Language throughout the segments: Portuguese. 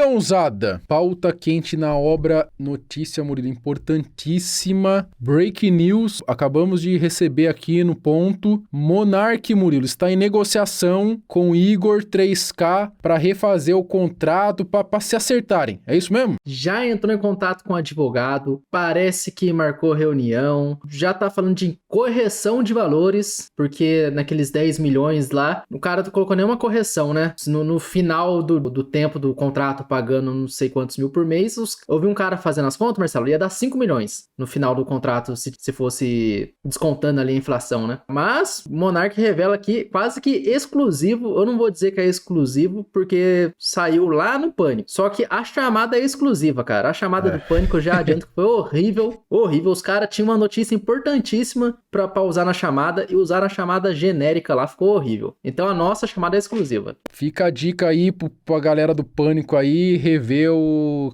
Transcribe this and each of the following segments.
Peãozada, pauta quente na obra, notícia, Murilo, importantíssima, breaking news, acabamos de receber aqui no ponto, Monark, Murilo, está em negociação com Igor 3K para refazer o contrato, para se acertarem, é isso mesmo? Já entrou em contato com o advogado, parece que marcou reunião, já tá falando de correção de valores, porque naqueles 10 milhões lá, o cara não colocou nenhuma correção, né? No final do tempo do contrato pagando não sei quantos mil por mês, eu vi um cara fazendo as contas, Marcelo, ia dar 5 milhões no final do contrato, se fosse descontando ali a inflação, né? Mas o Monark revela aqui quase que exclusivo, eu não vou dizer que é exclusivo, porque saiu lá no Pânico, só que a chamada é exclusiva, cara, a chamada do Pânico já adianto que foi horrível, os caras tinham uma notícia importantíssima pra usar na chamada e usar a chamada genérica lá, ficou horrível. Então a nossa chamada é exclusiva. Fica a dica aí pra galera do Pânico aí, rever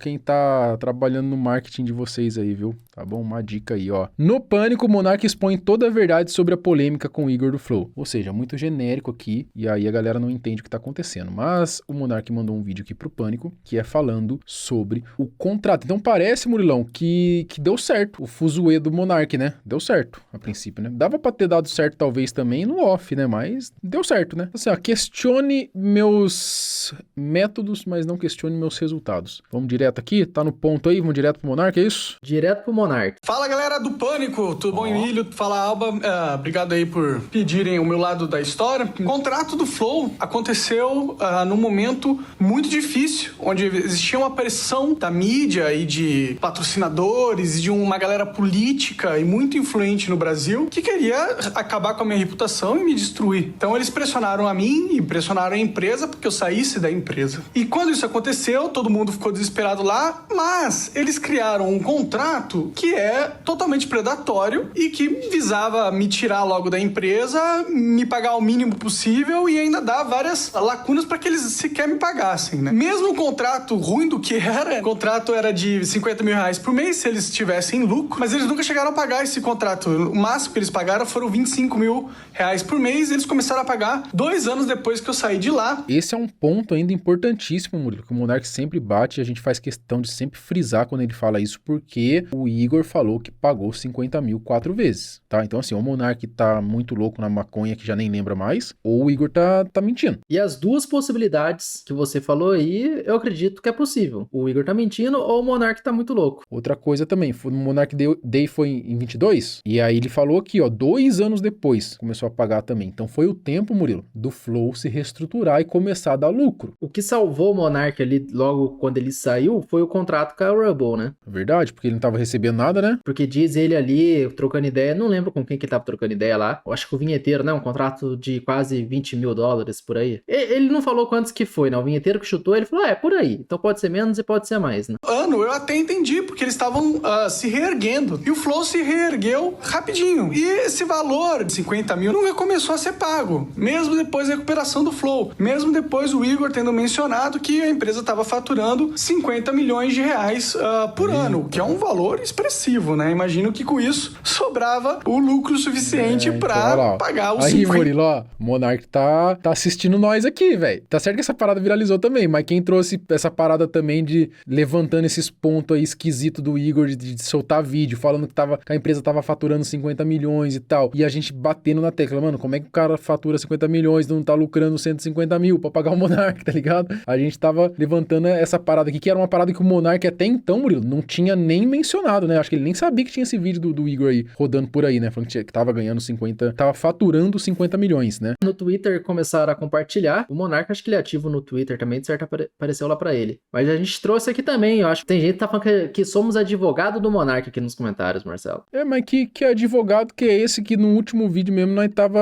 quem tá trabalhando no marketing de vocês aí, viu? Tá bom? Uma dica aí, ó. No Pânico, o Monark expõe toda a verdade sobre a polêmica com o Igor do Flow. Ou seja, muito genérico aqui, e aí a galera não entende o que tá acontecendo. Mas o Monark mandou um vídeo aqui pro Pânico, que é falando sobre o contrato. Então parece, Murilão, que deu certo o fuzuê do Monark, né? Deu certo, a princípio, né? Dava pra ter dado certo, talvez, também no off, né? Mas deu certo, né? Assim, ó, questione meus métodos, mas não questione meus resultados. Vamos direto aqui? Tá no ponto aí? Vamos direto pro Monark, é isso? Direto pro Monark. Fala, galera do Pânico, tudo bom, Emílio? Fala, Alba. Obrigado aí por pedirem o meu lado da história. O contrato do Flow aconteceu num momento muito difícil, onde existia uma pressão da mídia e de patrocinadores e de uma galera política e muito influente no Brasil que queria acabar com a minha reputação e me destruir. Então eles pressionaram a mim e pressionaram a empresa porque eu saísse da empresa. E quando isso aconteceu, todo mundo ficou desesperado lá, mas eles criaram um contrato que é totalmente predatório e que visava me tirar logo da empresa, me pagar o mínimo possível e ainda dar várias lacunas para que eles sequer me pagassem, né? Mesmo o contrato ruim do que era, o contrato era de 50 mil reais por mês se eles tivessem lucro, mas eles nunca chegaram a pagar esse contrato. O máximo que eles pagaram foram 25 mil reais por mês e eles começaram a pagar 2 anos depois que eu saí de lá. Esse é um ponto ainda importantíssimo, Murilo, que o Monark sempre bate e a gente faz questão de sempre frisar quando ele fala isso, porque o Igor falou que pagou 50 mil 4 vezes, tá? Então assim, o Monark tá muito louco na maconha que já nem lembra mais, ou o Igor tá mentindo. E as duas possibilidades que você falou aí, eu acredito que é possível. O Igor tá mentindo ou o Monark tá muito louco. Outra coisa também, o Monark Day foi em 22, e aí ele falou aqui, ó, 2 anos depois começou a pagar também. Então foi o tempo, Murilo, do Flow se reestruturar e começar a dar lucro. O que salvou o Monark ali logo quando ele saiu foi o contrato com a Rumble, né? Verdade, porque ele não tava recebendo nada, né? Porque diz ele ali, trocando ideia, não lembro com quem que ele tava trocando ideia lá. Eu acho que o vinheteiro, né? Um contrato de quase 20 mil dólares por aí. Ele não falou quantos que foi, né? O vinheteiro que chutou, ele falou, por aí. Então pode ser menos e pode ser mais, né? Eu até entendi, porque eles estavam se reerguendo. E o Flow se reergueu rapidinho. E esse valor de 50 mil nunca começou a ser pago. Mesmo depois da recuperação do Flow. Mesmo depois o Igor tendo mencionado que a empresa estava faturando 50 milhões de reais por ano. Que é um valor expressivo, né? Imagino que com isso sobrava o lucro suficiente pra pagar os 50... Aí, Murilo, ó, o Monark tá assistindo nós aqui, velho. Tá certo que essa parada viralizou também, mas quem trouxe essa parada também de levantando esses pontos aí esquisitos do Igor de soltar vídeo, falando que a empresa tava faturando 50 milhões e tal, e a gente batendo na tecla, mano, como é que o cara fatura 50 milhões e não tá lucrando 150 mil pra pagar o Monark, tá ligado? A gente tava levantando essa parada aqui, que era uma parada que o Monark até então, Murilo, não tinha nem mencionado, né? Acho que ele nem sabia que tinha esse vídeo do Igor aí, rodando por aí, né? Falando que tava ganhando 50, tava faturando 50 milhões, né? No Twitter começaram a compartilhar. O Monark, acho que ele é ativo no Twitter também, de certo apareceu lá pra ele. Mas a gente trouxe aqui também, eu acho que tem gente que tá falando que somos advogado do Monark aqui nos comentários, Marcelo. Mas que advogado que é esse que no último vídeo mesmo nós tava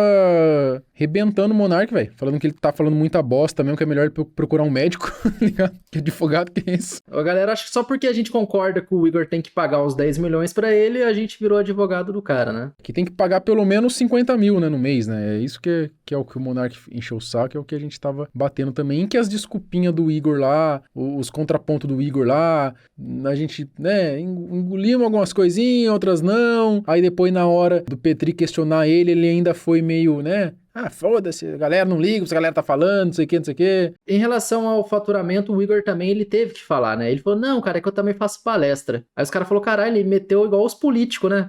rebentando o Monark, velho? Falando que ele tá falando muita bosta mesmo, que é melhor ele procurar um médico, ligado? Que advogado que é esse? Ô, galera, acho que só porque a gente concorda que o Igor tem que pagar os 10 milhões pra ele, a gente virou advogado do cara, né? Que tem que pagar pelo menos 50 mil, né, no mês, né? É isso que é o que o Monark encheu o saco, é o que a gente tava batendo também. Em que as desculpinhas do Igor lá, os contrapontos do Igor lá, a gente, né, engolimos algumas coisinhas, outras não. Aí depois, na hora do Petri questionar ele ainda foi meio, né? Ah, foda-se, a galera não liga, se a galera tá falando, não sei o que, não sei o que. Em relação ao faturamento, o Igor também, ele teve que falar, né? Ele falou, não, cara, é que eu também faço palestra. Aí os caras falaram, caralho, ele meteu igual os políticos, né?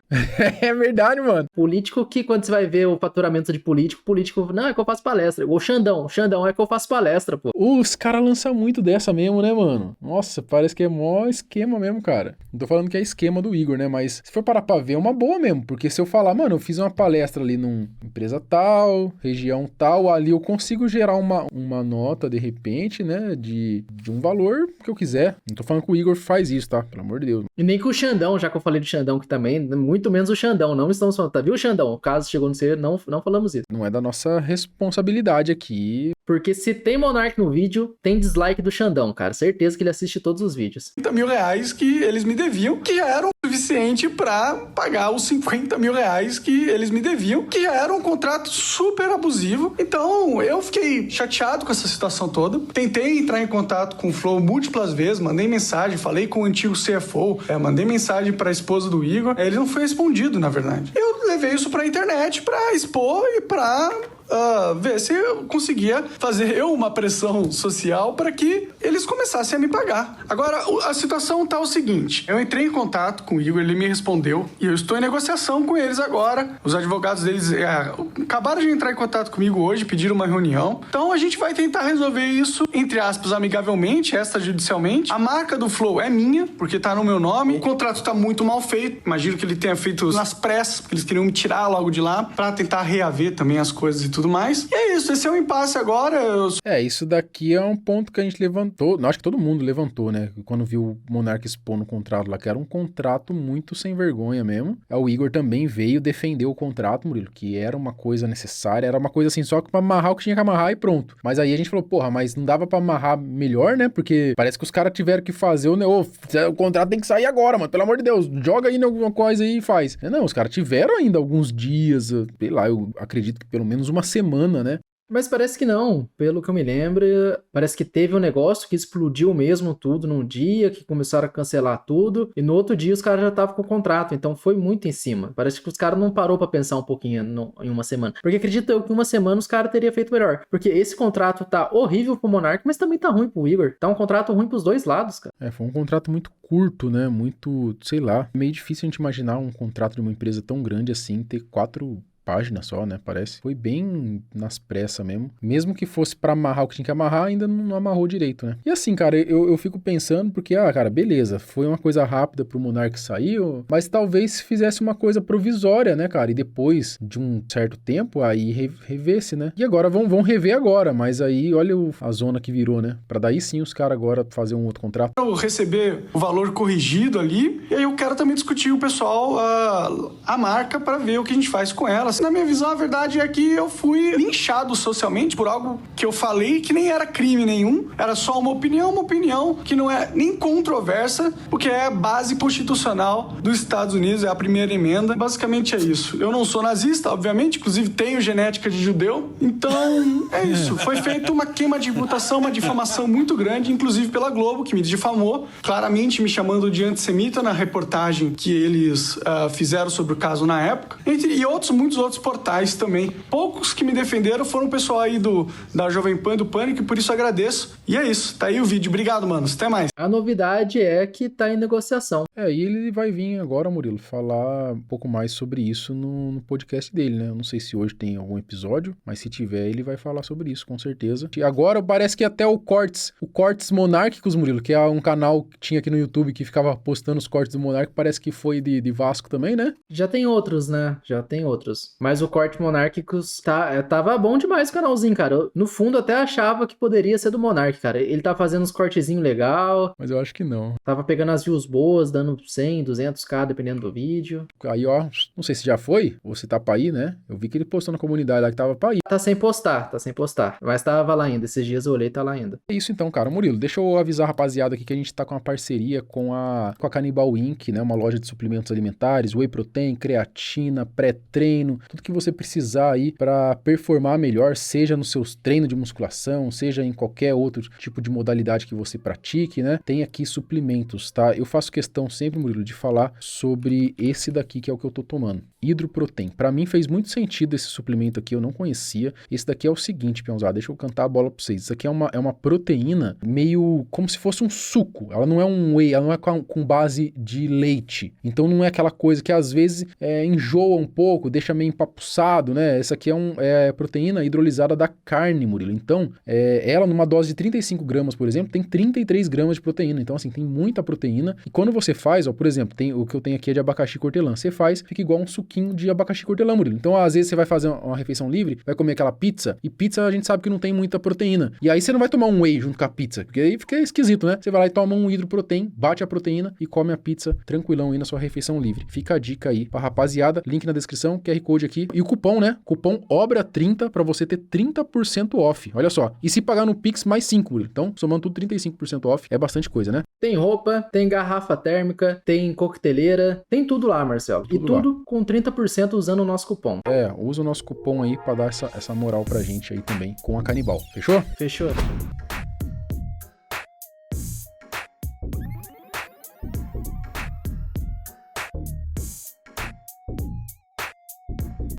É verdade, mano. Político que, quando você vai ver o faturamento de político, não, é que eu faço palestra. O Xandão é que eu faço palestra, pô. Os caras lançam muito dessa mesmo, né, mano? Nossa, parece que é mó esquema mesmo, cara. Não tô falando que é esquema do Igor, né? Mas se for parar pra ver, é uma boa mesmo. Porque se eu falar, mano, eu fiz uma palestra ali numa empresa tal, região tal, ali eu consigo gerar uma nota, de repente, né? De um valor que eu quiser. Não tô falando que o Igor faz isso, tá? Pelo amor de Deus. E nem com o Xandão, já que eu falei do Xandão aqui também, muito menos o Xandão. Não estamos falando, tá? Viu, Xandão? O caso chegou no ser, não falamos isso. Não é da nossa responsabilidade aqui. Porque se tem Monark no vídeo, tem dislike do Xandão, cara. Certeza que ele assiste todos os vídeos. R$50 mil que eles me deviam, que já era o suficiente para pagar os R$50 mil que eles me deviam, que já era um contrato super abusivo. Então, eu fiquei chateado com essa situação toda. Tentei entrar em contato com o Flow múltiplas vezes, mandei mensagem, falei com o antigo CFO, mandei mensagem para a esposa do Igor. Ele não foi respondido, na verdade. Eu levei isso para a internet para expor e para ver se eu conseguia fazer uma pressão social para que eles começassem a me pagar. Agora, a situação tá o seguinte, eu entrei em contato com o Igor, ele me respondeu e eu estou em negociação com eles agora. Os advogados deles acabaram de entrar em contato comigo hoje, pediram uma reunião. Então a gente vai tentar resolver isso, entre aspas, amigavelmente, extrajudicialmente. A marca do Flow é minha, porque tá no meu nome. O contrato tá muito mal feito. Imagino que ele tenha feito nas pressas, porque eles queriam me tirar logo de lá para tentar reaver também as coisas e tudo mais. E é isso, esse é um impasse agora. Isso daqui é um ponto que a gente levantou, acho que todo mundo levantou, né? Quando viu o Monark expor no contrato lá, que era um contrato muito sem vergonha mesmo. O Igor também veio defender o contrato, Murilo, que era uma coisa necessária, era uma coisa assim, só pra amarrar o que tinha que amarrar e pronto. Mas aí a gente falou, porra, mas não dava pra amarrar melhor, né? Porque parece que os caras tiveram que fazer o contrato tem que sair agora, mano, pelo amor de Deus, joga aí alguma coisa aí e faz. Não, os caras tiveram ainda alguns dias, sei lá, eu acredito que pelo menos uma semana, né? Mas parece que não, pelo que eu me lembro, parece que teve um negócio que explodiu mesmo tudo num dia, que começaram a cancelar tudo, e no outro dia os caras já estavam com o contrato, então foi muito em cima. Parece que os caras não parou pra pensar um pouquinho em uma semana. Porque acredito eu que uma semana os caras teriam feito melhor. Porque esse contrato tá horrível pro Monark, mas também tá ruim pro Igor. Tá um contrato ruim pros dois lados, cara. Foi um contrato muito curto, né? Muito, sei lá, meio difícil a gente imaginar um contrato de uma empresa tão grande assim, ter 4 páginas só, né? Parece. Foi bem nas pressas mesmo. Mesmo que fosse pra amarrar o que tinha que amarrar, ainda não amarrou direito, né? E assim, cara, eu fico pensando porque, cara, beleza, foi uma coisa rápida pro Monark sair, mas talvez fizesse uma coisa provisória, né, cara? E depois de um certo tempo, aí revesse, né? E agora vão rever agora, mas aí olha a zona que virou, né? Pra daí sim os caras agora fazer um outro contrato. Eu receber o valor corrigido ali, e aí eu quero também discutir com o pessoal a marca pra ver o que a gente faz com ela. Na minha visão, a verdade é que eu fui linchado socialmente por algo que eu falei que nem era crime nenhum, era só uma opinião que não é nem controversa, porque é a base constitucional dos Estados Unidos, é a primeira emenda. Basicamente é isso. Eu não sou nazista, obviamente, inclusive tenho genética de judeu, então é isso. Foi feita uma queima de reputação, uma difamação muito grande, inclusive pela Globo, que me difamou, claramente me chamando de antissemita na reportagem que eles fizeram sobre o caso na época, e muitos outros portais também. Poucos que me defenderam foram o pessoal aí da Jovem Pan, do Pânico, e por isso agradeço. E é isso, tá aí o vídeo. Obrigado, manos. Até mais. A novidade é que tá em negociação. E ele vai vir agora, Murilo, falar um pouco mais sobre isso no podcast dele, né? Eu não sei se hoje tem algum episódio, mas se tiver, ele vai falar sobre isso, com certeza. E agora parece que até o Cortes Monárquicos, Murilo, que é um canal que tinha aqui no YouTube que ficava postando os cortes do Monark, parece que foi de Vasco também, né? Já tem outros, né? Já tem outros. Mas o Corte Monárquicos tava bom demais o canalzinho, cara. Eu, no fundo, até achava que poderia ser do Monark, cara. Ele tá fazendo uns cortezinhos legal. Mas eu acho que não. Tava pegando as views boas, dando 100, 200k, dependendo do vídeo. Aí, ó, não sei se já foi, ou se tá pra ir, né? Eu vi que ele postou na comunidade lá que tava pra ir. Tá sem postar. Mas tava lá ainda. Esses dias eu olhei, tá lá ainda. É isso então, cara. Murilo, deixa eu avisar a rapaziada aqui que a gente tá com uma parceria com a Canibal Inc., né? Uma loja de suplementos alimentares, whey protein, creatina, pré-treino, tudo que você precisar aí para performar melhor, seja nos seus treinos de musculação, seja em qualquer outro tipo de modalidade que você pratique, né? Tem aqui suplementos, tá? Eu faço questão sempre, Murilo, de falar sobre esse daqui que é o que eu tô tomando. Hidroprotein. Para mim fez muito sentido esse suplemento aqui, eu não conhecia. Esse daqui é o seguinte, peãozada, deixa eu cantar a bola pra vocês. Isso aqui é uma proteína meio como se fosse um suco. Ela não é um whey, ela não é com base de leite. Então não é aquela coisa que às vezes enjoa um pouco, deixa meio empapuçado, né? Essa aqui é proteína hidrolisada da carne, Murilo. Então, ela numa dose de 35 gramas, por exemplo, tem 33 gramas de proteína. Então, assim, tem muita proteína. E quando você faz, ó, por exemplo, o que eu tenho aqui é de abacaxi cortelã. Você faz, fica igual um suquinho de abacaxi cortelã, Murilo. Então, às vezes você vai fazer uma refeição livre, vai comer aquela pizza, e pizza a gente sabe que não tem muita proteína. E aí você não vai tomar um whey junto com a pizza, porque aí fica esquisito, né? Você vai lá e toma um hidroprotein, bate a proteína e come a pizza tranquilão aí na sua refeição livre. Fica a dica aí pra rapaziada, link na descrição, QR Code aqui. E o cupom, né? Cupom OBRA30 pra você ter 30% off. Olha só. E se pagar no Pix, mais 5, Murilo. Então, somando tudo 35% off, é bastante coisa, né? Tem roupa, tem garrafa térmica, tem coqueteleira, tem tudo lá, Marcelo. Tudo e tudo com 30% usando o nosso cupom. Usa o nosso cupom aí pra dar essa moral pra gente aí também com a Canibal. Fechou? Fechou?